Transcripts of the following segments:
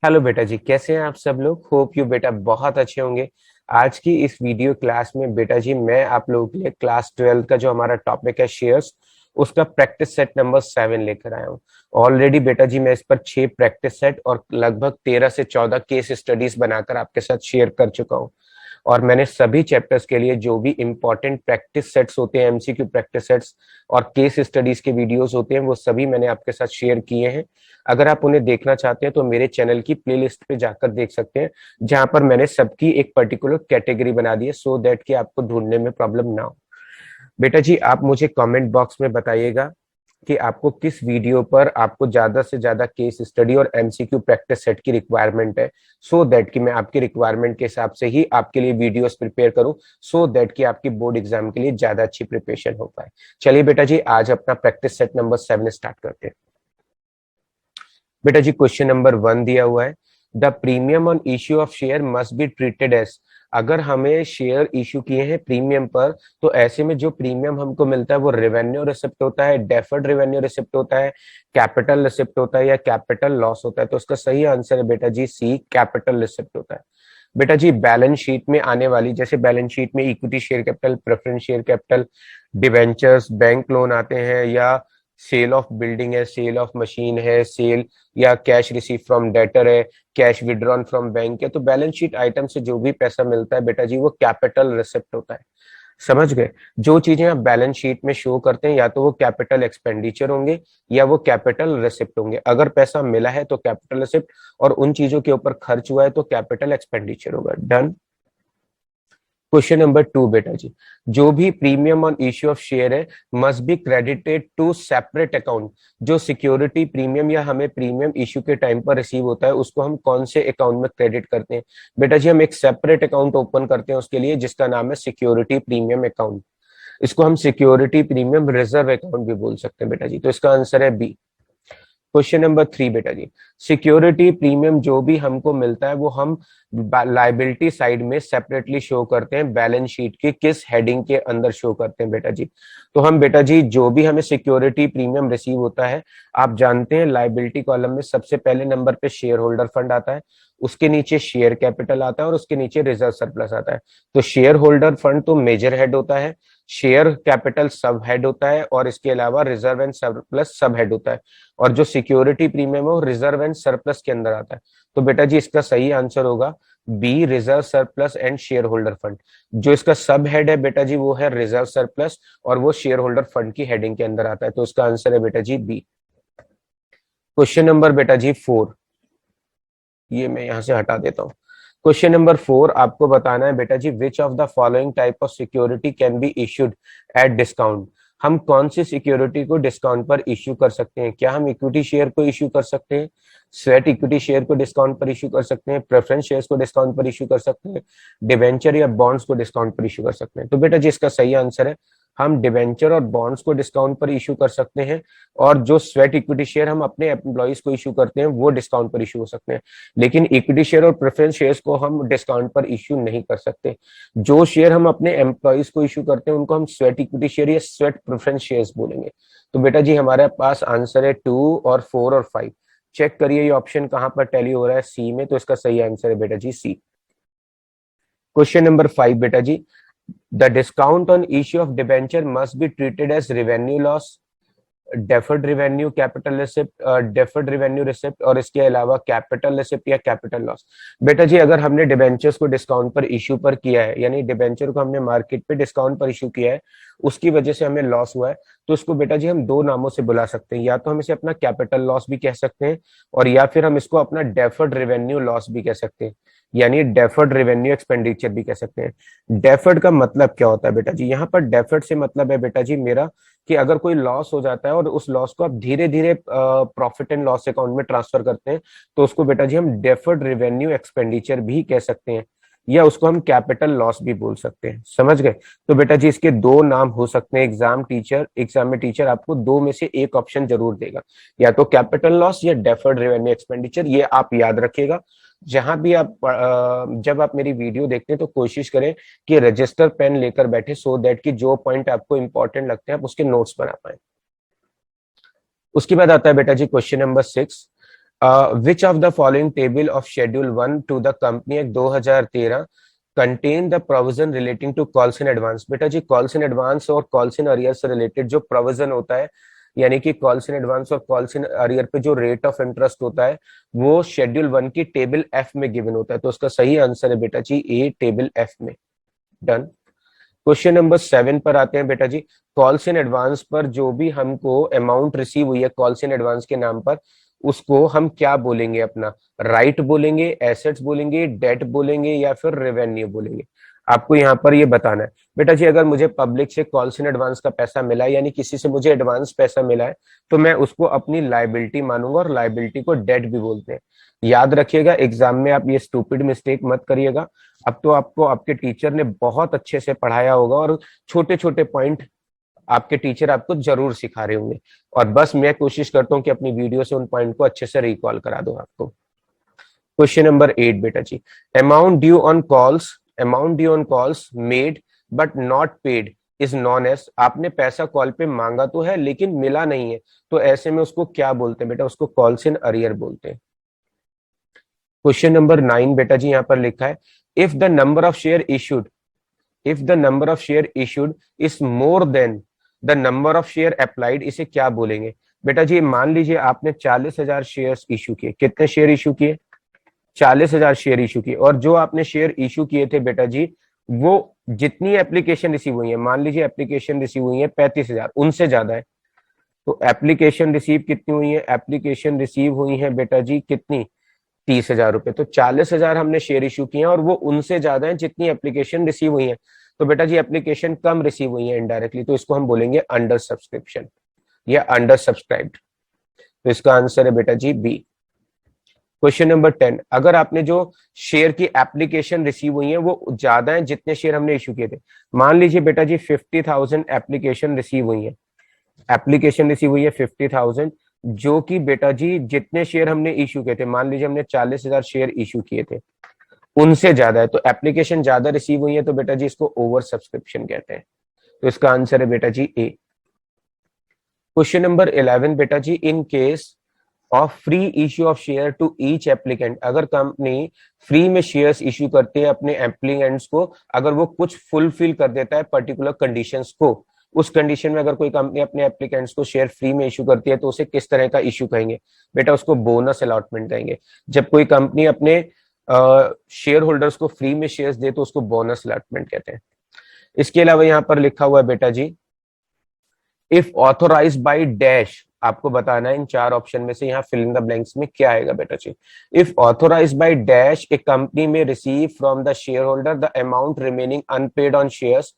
Hello बेटा जी, कैसे हैं आप सब लोग। होप यू बेटा बहुत अच्छे होंगे। आज की इस वीडियो क्लास में बेटा जी मैं आप लोगों के लिए क्लास 12 का जो हमारा टॉपिक है शेयर्स, उसका प्रैक्टिस सेट नंबर 7 लेकर आया हूँ। ऑलरेडी बेटा जी मैं इस पर 6 प्रैक्टिस सेट और लगभग 13 से 14 केस स्टडीज बनाकर आपके साथ शेयर कर चुका हूँ। और मैंने सभी चैप्टर्स के लिए जो भी इंपॉर्टेंट प्रैक्टिस सेट्स होते हैं, एमसीक्यू प्रैक्टिस सेट्स और केस स्टडीज के वीडियोस होते हैं, वो सभी मैंने आपके साथ शेयर किए हैं। अगर आप उन्हें देखना चाहते हैं तो मेरे चैनल की प्लेलिस्ट पे जाकर देख सकते हैं, जहां पर मैंने सबकी एक पर्टिकुलर कैटेगरी बना दी है, सो दैट कि आपको ढूंढने में प्रॉब्लम ना हो। बेटा जी आप मुझे कमेंट बॉक्स में बताइएगा कि आपको किस वीडियो पर आपको ज्यादा से ज्यादा केस स्टडी और एमसीक्यू प्रैक्टिस सेट की रिक्वायरमेंट है, सो दैट कि मैं आपकी रिक्वायरमेंट के हिसाब से ही आपके लिए वीडियोस प्रिपेयर करूं, सो दैट कि आपकी बोर्ड एग्जाम के लिए ज्यादा अच्छी प्रिपरेशन हो पाए। चलिए बेटा जी आज अपना प्रैक्टिस सेट नंबर 7 स्टार्ट करते हैं। बेटा जी क्वेश्चन नंबर 1 दिया हुआ है, the premium on issue of share must be treated as. अगर हमें शेयर इश्यू किए हैं प्रीमियम पर, तो ऐसे में जो प्रीमियम हमको मिलता है वो रेवेन्यू रिसिप्ट होता है, डेफर्ड रेवेन्यू रिसिप्ट होता है, कैपिटल रिसिप्ट होता है या कैपिटल लॉस होता है। तो उसका सही आंसर है बेटा जी सी, कैपिटल रिसिप्ट होता है। बेटा जी बैलेंस शीट में आने वाली, जैसे बैलेंस शीट में equity share capital, preference share capital, debentures, bank loan आते हैं, या सेल ऑफ बिल्डिंग है, सेल ऑफ मशीन है, सेल या कैश रिसीव फ्रॉम डेटर है, कैश विड्रॉन फ्रॉम बैंक है, तो बैलेंस शीट आइटम से जो भी पैसा मिलता है बेटा जी वो कैपिटल रिसिप्ट होता है। समझ गए। जो चीजें आप बैलेंस शीट में शो करते हैं या तो वो कैपिटल एक्सपेंडिचर होंगे या वो कैपिटल रिसिप्ट होंगे। अगर पैसा मिला है तो कैपिटल रिसिप्ट, और उन चीजों के ऊपर खर्च हुआ है तो कैपिटल एक्सपेंडिचर होगा। डन। क्वेश्चन नंबर 2 बेटा जी, जो भी premium on issue of share है must be credited to separate account. जो सिक्योरिटी प्रीमियम या हमें प्रीमियम इश्यू के टाइम पर रिसीव होता है उसको हम कौन से अकाउंट में क्रेडिट करते हैं। बेटा जी हम एक सेपरेट अकाउंट ओपन करते हैं उसके लिए, जिसका नाम है सिक्योरिटी प्रीमियम अकाउंट। इसको हम सिक्योरिटी प्रीमियम रिजर्व अकाउंट भी बोल सकते हैं बेटा जी। तो इसका आंसर है बी। क्वेश्चन नंबर 3 बेटा जी, सिक्योरिटी प्रीमियम जो भी हमको मिलता है वो हम लाइबिलिटी साइड में सेपरेटली शो करते हैं, बैलेंस शीट की किस हेडिंग के अंदर शो करते हैं बेटा जी। तो हम बेटा जी जो भी हमें सिक्योरिटी प्रीमियम रिसीव होता है, आप जानते हैं लाइबिलिटी कॉलम में सबसे पहले नंबर पे शेयर होल्डर फंड आता है, उसके नीचे शेयर कैपिटल आता है और उसके नीचे रिजर्व सरप्लस आता है। तो शेयर होल्डर फंड तो मेजर हेड होता है, शेयर कैपिटल सब हेड होता है, और इसके अलावा रिजर्व एंड सरप्लस सब हेड होता है। और जो सिक्योरिटी प्रीमियम है वो रिजर्व एंड सरप्लस के अंदर आता है। तो बेटा जी इसका सही आंसर होगा B, reserve surplus and share holder fund. जो इसका सब हेड है बेटा जी वो है रिजर्व सरप्लस, और वो शेयर होल्डर फंड की हेडिंग के अंदर आता है। तो इसका आंसर है बेटा जी बी। क्वेश्चन नंबर बेटा जी 4, ये मैं यहां से हटा देता हूं। क्वेश्चन नंबर 4 आपको बताना है बेटा जी, which of the following type of security can be issued at discount. हम कौन सी सिक्योरिटी को डिस्काउंट पर इश्यू कर सकते हैं। क्या हम इक्विटी शेयर को इश्यू कर सकते हैं, स्वेट इक्विटी शेयर को डिस्काउंट पर इश्यू कर सकते हैं, प्रेफरेंस शेयर्स को डिस्काउंट पर इश्यू कर सकते हैं, डिवेंचर या बॉन्ड्स को डिस्काउंट पर इश्यू कर सकते हैं। तो बेटा जी इसका सही आंसर है हम डिवेंचर और बॉन्ड्स को डिस्काउंट पर इश्यू कर सकते हैं, और जो स्वेट इक्विटी शेयर हम अपने एम्प्लॉइज को इश्यू करते हैं वो डिस्काउंट पर इश्यू हो सकते हैं। लेकिन इक्विटी शेयर और प्रेफरेंस शेयर्स को हम डिस्काउंट पर इश्यू नहीं कर सकते। जो शेयर हम अपने एम्प्लॉइज को इश्यू करते हैं उनको हम स्वेट इक्विटी शेयर या स्वेट प्रेफरेंस शेयर्स बोलेंगे। तो बेटा जी हमारे पास आंसर है 2 और 4 और 5। चेक करिए ये ऑप्शन कहां पर टैली हो रहा है, सी में। तो इसका सही आंसर है बेटा जी सी। क्वेश्चन नंबर 5 बेटा जी, the discount on issue of debenture must be treated as revenue loss, deferred revenue, capital receipt, deferred revenue receipt, और इसके अलावा कैपिटल रिसिप्ट या कैपिटल लॉस। बेटा जी अगर हमने डिबेंचर्स को डिस्काउंट पर इश्यू पर किया है, यानी डिबेंचर को हमने मार्केट पे डिस्काउंट पर इश्यू किया है, उसकी वजह से हमें लॉस हुआ है, तो इसको बेटा जी हम दो नामों से बुला सकते हैं। या तो हम इसे अपना कैपिटल लॉस भी कह सकते हैं, और या फिर हम इसको अपना डेफर्ड रेवेन्यू लॉस भी कह सकते हैं, यानी डेफर्ड रेवेन्यू एक्सपेंडिचर भी कह सकते हैं। डेफर्ड का मतलब क्या होता है बेटा जी, यहाँ पर डेफर्ड से मतलब है बेटा जी मेरा कि अगर कोई लॉस हो जाता है और उस लॉस को आप धीरे धीरे प्रॉफिट एंड लॉस अकाउंट में ट्रांसफर करते हैं, तो उसको बेटा जी हम डेफर्ड रेवेन्यू एक्सपेंडिचर भी कह सकते हैं, या उसको हम कैपिटल लॉस भी बोल सकते हैं। समझ गए। तो बेटा जी इसके दो नाम हो सकते हैं। एग्जाम में टीचर आपको दो में से एक ऑप्शन जरूर देगा, या तो कैपिटल लॉस या डेफर्ड रेवेन्यू एक्सपेंडिचर। ये आप याद रखिएगा। जहां भी आप जब आप मेरी वीडियो देखते हैं तो कोशिश करें कि रजिस्टर पेन लेकर बैठे, सो दैट कि जो पॉइंट आपको इंपॉर्टेंट लगते हैं आप उसके नोट्स बना पाए। उसके बाद आता है बेटा जी question number 6, which of the following table of schedule 1 to the company act 2013 contain the provision relating to calls in advance. बेटा जी कॉल्स इन एडवांस और कॉल्स इन अरियर से रिलेटेड जो प्रोविजन होता है, यानी कि कॉल्स इन एडवांस और कॉल्स इन अरियर पे जो रेट ऑफ इंटरेस्ट होता है वो शेड्यूल 1 की टेबल एफ में गिवन होता है। तो उसका सही आंसर है बेटा जी ए, टेबल एफ में। डन। क्वेश्चन नंबर 7 पर आते हैं बेटा जी। कॉल्स इन एडवांस पर जो भी हमको अमाउंट रिसीव हुई है कॉल्स इन एडवांस के नाम पर, उसको हम क्या बोलेंगे? अपना राइट बोलेंगे, एसेट्स बोलेंगे, डेट बोलेंगे या फिर रेवेन्यू बोलेंगे? आपको यहाँ पर ये बताना है बेटा जी। अगर मुझे पब्लिक से कॉल्स इन एडवांस का पैसा मिला है, यानी किसी से मुझे एडवांस पैसा मिला है, तो मैं उसको अपनी लायबिलिटी मानूंगा, और लायबिलिटी को डेट भी बोलते हैं। याद रखिएगा, एग्जाम में आप ये स्टूपिड मिस्टेक मत करिएगा। अब तो आपको आपके टीचर ने बहुत अच्छे से पढ़ाया होगा और छोटे छोटे पॉइंट आपके टीचर आपको जरूर सिखा रहे होंगे, और बस मैं कोशिश करता हूं कि अपनी वीडियो से उन पॉइंट को अच्छे से रिकॉल करा दूं आपको। क्वेश्चन नंबर 8 बेटा जी। Amount due on calls made but not paid is known as. आपने पैसा कॉल पे मांगा तो है लेकिन मिला नहीं है, तो ऐसे में उसको क्या बोलते हैं बेटा? उसको कॉल्स इन अरियर बोलते हैं। क्वेश्चन नंबर 9 बेटा जी यहाँ पर लिखा है, if the number of share issued is more than the number of share applied, इसे क्या बोलेंगे? बेटा जी मान लीजिए आपने 40,000 शेयर इशू किए। कितने शेयर इशू किए? 40,000 शेयर इशू किए। और जो आपने शेयर इशू किए थे बेटा जी, वो जितनी एप्लीकेशन रिसीव हुई है, मान लीजिए एप्लीकेशन रिसीव हुई है 35,000, उनसे ज्यादा है। तो एप्लीकेशन रिसीव कितनी हुई है? एप्लीकेशन रिसीव हुई है बेटा जी कितनी? 30,000 रुपए। तो 40,000 हमने शेयर इशू किए हैं और वो उनसे ज्यादा है जितनी एप्लीकेशन रिसीव हुई है। तो बेटा जी एप्लीकेशन कम रिसीव हुई है इनडायरेक्टली, तो इसको हम बोलेंगे अंडर सब्सक्रिप्शन या अंडर सब्सक्राइब्ड। तो इसका आंसर है बेटा जी बी। क्वेश्चन नंबर 10, अगर आपने जो शेयर की एप्लीकेशन रिसीव हुई है वो ज्यादा है जितने शेयर हमने इशू किए थे। मान लीजिए बेटा जी 50,000 एप्लीकेशन रिसीव हुई है, 50,000, जो कि बेटा जी जितने शेयर हमने इशू किए थे, मान लीजिए हमने 40,000 शेयर इशू किए थे, उनसे ज्यादा है। तो एप्लीकेशन ज्यादा रिसीव हुई है, तो बेटा जी इसको ओवर सब्सक्रिप्शन कहते हैं। तो इसका आंसर है बेटा जी ए। क्वेश्चन नंबर 11 बेटा जी, in case of free issue of share to each applicant, अगर कंपनी फ्री में शेयर्स इश्यू करते हैं अपने एप्लीकेंट्स को, अगर वो कुछ फुलफिल कर देता है पर्टिकुलर कंडीशंस को, उस कंडीशन में अगर कोई कंपनी अपने एप्लीकेंट्स को शेयर फ्री में इशू करती है तो उसे किस तरह का इशू कहेंगे? बेटा उसको बोनस अलॉटमेंट कहेंगे। जब कोई कंपनी अपने शेयर होल्डर्स को फ्री में शेयर्स दे तो उसको बोनस अलॉटमेंट कहते हैं। इसके अलावा यहाँ पर लिखा हुआ है बेटा जी, इफ ऑथोराइज बाय डैश, आपको बताना है इन चार ऑप्शन में से यहाँ फिल इन द ब्लैंक्स में क्या आएगा बेटा जी। If authorise by dash a company may receive from the share holder the amount remaining unpaid on shares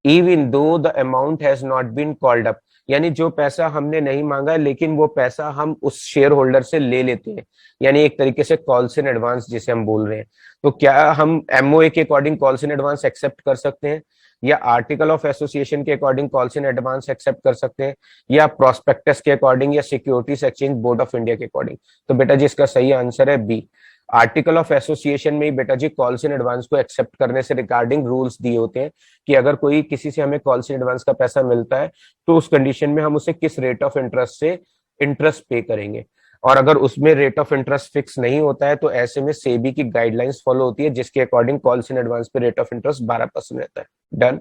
even though the amount has not been called up, यानी जो पैसा हमने नहीं मांगा लेकिन वो पैसा हम उस शेयर होल्डर से ले लेते हैं, यानी एक तरीके से कॉल्स इन एडवांस जिसे हम बोल रहे हैं। तो क्या हम एमओए के according calls in advance accept कर सकते हैं, या आर्टिकल ऑफ एसोसिएशन के according calls in advance accept कर सकते हैं, या प्रोस्पेक्टस के अकॉर्डिंग, या securities exchange board of India के अकॉर्डिंग? तो बेटा जी इसका सही आंसर है बी। आर्टिकल ऑफ एसोसिएशन में ही बेटा जी कॉल्स इन एडवांस को एक्सेप्ट करने से रिगार्डिंग रूल्स दिए होते हैं कि अगर कोई किसी से हमें कॉल्स इन एडवांस का पैसा मिलता है तो उस कंडीशन में हम उसे किस रेट ऑफ इंटरेस्ट से इंटरेस्ट पे करेंगे। और अगर उसमें रेट ऑफ इंटरेस्ट फिक्स नहीं होता है तो ऐसे में सेबी की गाइडलाइंस फॉलो होती है जिसके अकॉर्डिंग कॉल्स इन एडवांस पे रेट ऑफ इंटरेस्ट 12% रहता है। डन।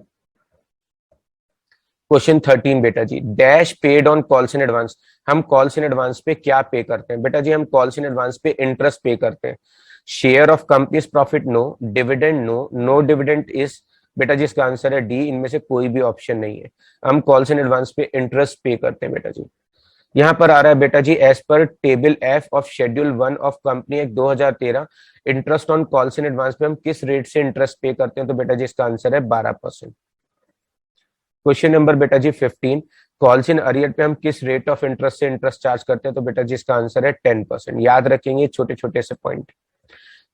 क्वेश्चन 13 बेटा जी, dash paid on calls in advance, हम कॉल्स इन एडवांस पे क्या पे करते हैं? बेटा जी हम कॉल्स इन एडवांस पे इंटरेस्ट पे करते हैं। Share of companies profit no, dividend no, no dividend is, बेटा जी इसका आंसर है डी, इनमें से कोई भी ऑप्शन नहीं है। हम कॉल्स इन एडवांस पे इंटरेस्ट पे करते हैं बेटा जी। यहाँ पर आ रहा है बेटा जी, as per table F of schedule 1 of company act 2013 interest on calls in advance पे हम किस रेट से इंटरेस्ट पे करते हैं? तो बेटा जी इसका आंसर है 12%। क्वेश्चन नंबर बेटा जी 15, कॉल्स इन अरियर पे हम किस रेट ऑफ इंटरेस्ट से इंटरेस्ट चार्ज करते हैं? तो बेटा जी इसका आंसर है 10%। याद रखेंगे छोटे छोटे से पॉइंट।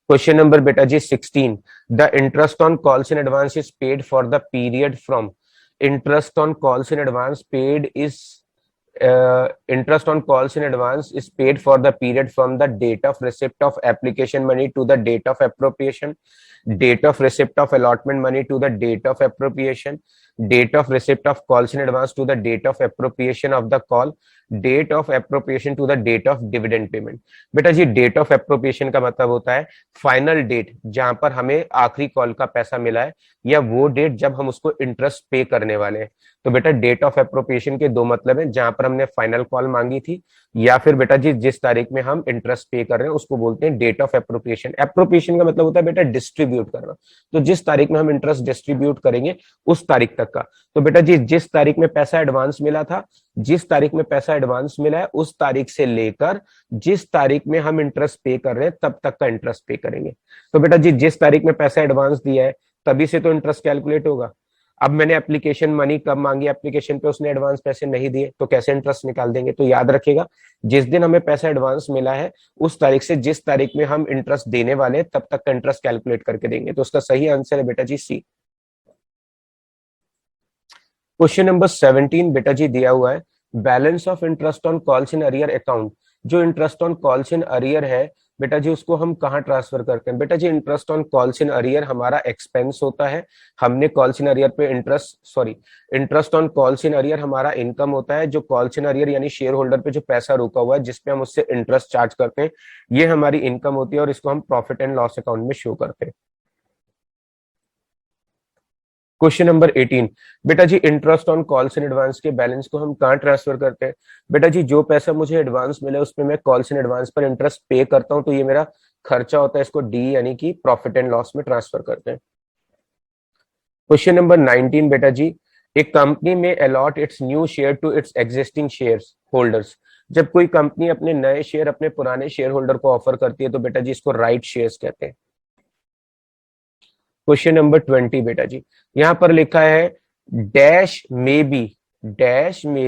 क्वेश्चन नंबर बेटा जी 16, the interest on calls in advance is paid for the period from, interest on calls in advance paid is interest on calls in advance is paid for the period from the date of receipt of application money to the date of appropriation, date of receipt of allotment money to the date of appropriation, date of receipt of calls in advance to the date of appropriation of the call, date of appropriation to the date of dividend payment. बेटा जी date of appropriation का मतलब होता है final date जहां पर हमें आखिरी कॉल का पैसा मिला है, या वो डेट जब हम उसको इंटरेस्ट पे करने वाले हैं। तो बेटा डेट ऑफ एप्रोप्रिएशन के दो मतलब है, जहां पर हमने फाइनल कॉल मांगी थी, या फिर बेटा जी जिस तारीख में हम इंटरेस्ट पे कर रहे हैं उसको बोलते हैं डेट ऑफ एप्रोप्रिएशन। एप्रोप्रिएशन का मतलब होता है बेटा डिस्ट्रीब्यूट करना, तो जिस तारीख में हम इंटरेस्ट डिस्ट्रीब्यूट करेंगे उस तारीख तक का। तो बेटा जी जिस तारीख में पैसा एडवांस मिला था, जिस तारीख में पैसा एडवांस मिला है उस तारीख से लेकर जिस तारीख में हम इंटरेस्ट पे कर रहे हैं तब तक का इंटरेस्ट पे करेंगे। तो बेटा जी जिस तारीख में पैसा एडवांस दिया है तभी से तो इंटरेस्ट कैलकुलेट होगा। अब मैंने एप्लीकेशन मनी कब मांगी, एप्लीकेशन पे उसने एडवांस पैसे नहीं दिए, तो कैसे इंटरेस्ट निकाल देंगे। तो याद रखिएगा जिस दिन हमें पैसा एडवांस मिला है उस तारीख से जिस तारीख में हम इंटरेस्ट देने वाले हैं तब तक का इंटरेस्ट कैलकुलेट करके देंगे। तो उसका सही आंसर है बेटा जी सी। क्वेश्चन नंबर 17 बेटा जी दिया हुआ है balance of interest on calls in arrear account. जो interest on calls in arrear है बेटा जी उसको हम कहाँ ट्रांसफर करते हैं। बेटा जी interest on calls in arrear हमारा एक्सपेंस होता है, हमने कॉल्स इन अरियर पे interest on calls in arrear हमारा इनकम होता है। जो कॉल्स इन अरियर यानी शेयर होल्डर पे जो पैसा रुका हुआ है जिसपे हम उससे इंटरेस्ट चार्ज करते हैं, ये हमारी इनकम होती है और इसको हम प्रॉफिट एंड लॉस अकाउंट में शो करते हैं। क्वेश्चन नंबर 18 बेटा जी interest on calls in advance के बैलेंस को हम कहाँ ट्रांसफर करते हैं। बेटा जी जो पैसा मुझे एडवांस मिला उसमें मैं कॉल्स इन एडवांस पर इंटरेस्ट पे करता हूं, तो ये मेरा खर्चा होता है, इसको डी यानी कि प्रॉफिट एंड लॉस में ट्रांसफर करते हैं। क्वेश्चन नंबर 19 बेटा जी एक कंपनी में allot its new share to its existing share holders. जब कोई कंपनी अपने नए शेयर अपने पुराने शेयर होल्डर को ऑफर करती है तो बेटा जी इसको राइट शेयर्स कहते हैं। क्वेश्चन नंबर 20 बेटा जी यहां पर लिखा है डैश में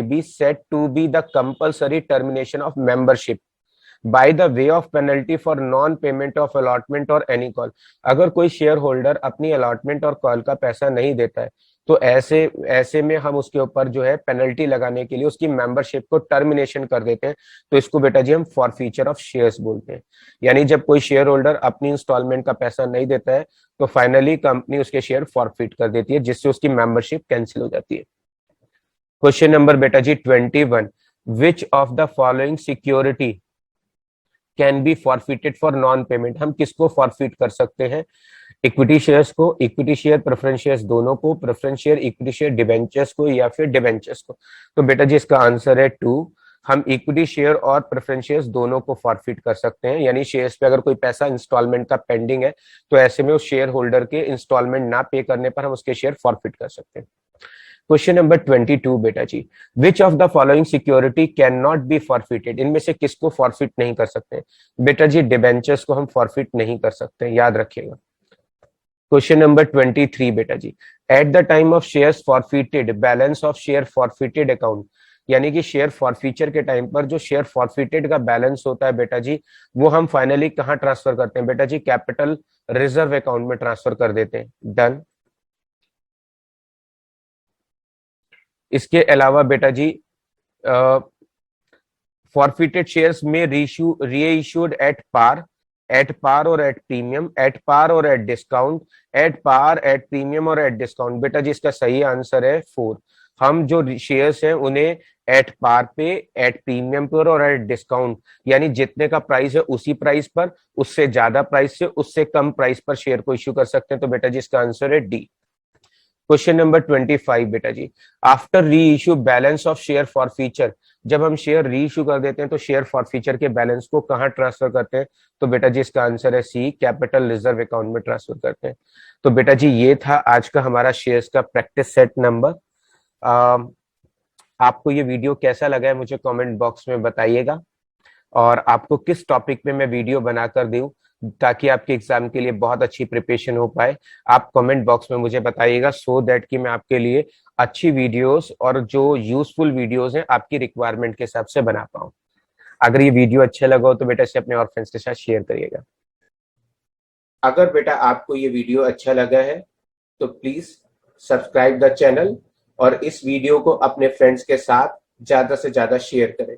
be set to be the compulsory termination of membership by the way of penalty for non payment of allotment और एनी कॉल। अगर कोई शेयर होल्डर अपनी अलॉटमेंट और कॉल का पैसा नहीं देता है तो ऐसे में हम उसके ऊपर जो है पेनल्टी लगाने के लिए उसकी मेंबरशिप को टर्मिनेशन कर देते हैं। तो इसको बेटा जी हम फॉरफीचर ऑफ शेयर्स बोलते हैं। यानी जब कोई शेयर होल्डर अपनी इंस्टॉलमेंट का पैसा नहीं देता है तो फाइनली कंपनी उसके शेयर फॉरफिट कर देती है, जिससे उसकी मेंबरशिप कैंसिल हो जाती है। क्वेश्चन नंबर बेटा जी 21 विच of the following security can B forfeited for non payment. हम किसको फॉरफिट कर सकते हैं, इक्विटी शेयर्स को, इक्विटी शेयर प्रेफरेंस शेयर्स दोनों को, preference share equity share debentures को, या फिर डिबेंचर्स को। तो बेटा जी इसका आंसर है 2। हम इक्विटी शेयर और प्रेफरेंस शेयर्स दोनों को फॉरफिट कर सकते हैं। यानी शेयर्स पे अगर कोई पैसा इंस्टॉलमेंट का पेंडिंग है तो ऐसे में उस शेयर होल्डर के इंस्टॉलमेंट ना पे करने पर हम उसके शेयर फॉरफिट कर सकते हैं। क्वेश्चन नंबर 22 बेटा जी which of the following security can not be forfeited. इनमें से किसको फॉरफिट नहीं कर सकते। बेटा जी डिबेंचर्स को हम फॉरफिट नहीं कर सकते, याद रखिएगा। क्वेश्चन नंबर 23 बेटा जी at the time of shares forfeited balance of share forfeited account. यानी कि शेयर फॉरफीचर के टाइम पर जो शेयर फॉरफिटेड का बैलेंस होता है बेटा जी वो हम फाइनली कहां ट्रांसफर करते हैं। बेटा जी कैपिटल रिजर्व अकाउंट में ट्रांसफर कर देते हैं। डन। इसके अलावा बेटा जी फॉरफिटेड शेयर्स में रीइश्यूड एट पार और एट प्रीमियम, एट पार और at discount, at par at premium और एट डिस्काउंट। बेटा जी इसका सही आंसर है 4। हम जो शेयर्स हैं उन्हें एट पार पे, एट प्रीमियम पर और एट डिस्काउंट यानी जितने का प्राइस है उसी प्राइस पर, उससे ज्यादा प्राइस से उससे कम प्राइस पर शेयर को इश्यू कर सकते हैं। तो बेटा जी इसका आंसर है डी। क्वेश्चन नंबर 25 बेटा जी आफ्टर री issue balance of share for feature. जब हम शेयर री इश्यू कर देते हैं तो शेयर फॉर फीचर के बैलेंस को कहां ट्रांसफर करते हैं। तो बेटा जी इसका आंसर है सी कैपिटल रिजर्व अकाउंट में ट्रांसफर करते हैं। तो बेटा जी ये था आज का हमारा शेयर्स का प्रैक्टिस सेट नंबर। आपको ये वीडियो कैसा लगा है मुझे कमेंट बॉक्स में बताइएगा, और आपको किस टॉपिक पे मैं वीडियो बनाकर दूं ताकि आपके एग्जाम के लिए बहुत अच्छी प्रिपरेशन हो पाए। आप कमेंट बॉक्स में मुझे बताइएगा सो दैट कि मैं आपके लिए अच्छी वीडियोस और जो यूजफुल वीडियोस हैं आपकी रिक्वायरमेंट के हिसाब से बना पाऊं। अगर ये वीडियो अच्छा लगा हो तो बेटा इसे अपने और फ्रेंड्स के साथ शेयर करिएगा। अगर बेटा आपको ये वीडियो अच्छा लगा है तो प्लीज सब्सक्राइब द चैनल और इस वीडियो को अपने फ्रेंड्स के साथ ज्यादा से ज्यादा शेयर करें।